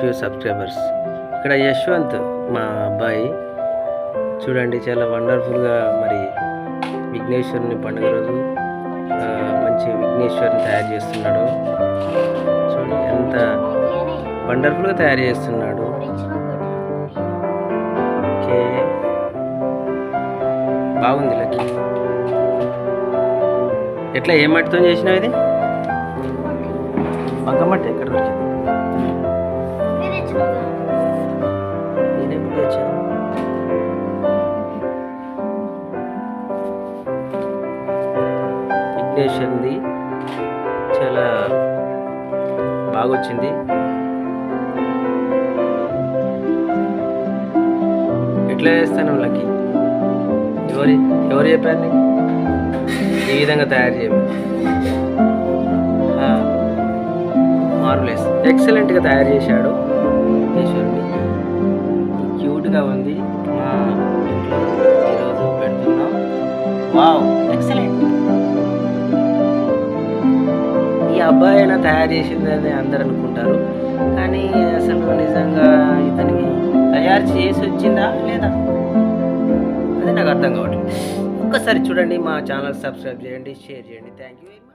Few subscribers. ఇక్కడ యశ్వంత్ మా అబ్బాయి చూడండి, చాలా వండర్ఫుల్గా మరి విఘ్నేశ్వరుని పండుగ రోజు మంచి విఘ్నేశ్వరుని తయారు చేస్తున్నాడు. చూడండి ఎంత వండర్ఫుల్గా తయారు చేస్తున్నాడు. ఓకే, బాగుంది లక్కీ. ఎట్లా ఏ మట్టితో చేసినావు ఇది? బంకమట్టి ఎక్కడ దొరికింది? నేను ఎప్పుడు తెచ్చాను? విఘ్నేశ్వరుది చాలా బాగా వచ్చింది. ఎట్లా చేస్తాను లక్కీ? ఎవరు చెప్పారు నీకు ఈ విధంగా తయారు చేయమని? మార్వెలస్, ఎక్సలెంట్గా తయారు చేశాడు ఈశ్వరుని. క్యూట్గా ఉంది. మా ఇంట్లో ఈరోజు పెడుతున్నాం. Wow, excellent. ఈ అబ్బాయి అయినా తయారు చేసిందని అందరు అనుకుంటారు, కానీ అసలు నిజంగా ఇతనికి తయారు చేసి వచ్చిందా లేదా అది నాకు అర్థం కావట్లేదు. ఒక్కసారి చూడండి, మా ఛానల్ సబ్స్క్రైబ్ చేయండి, షేర్ చేయండి. Thank you very much.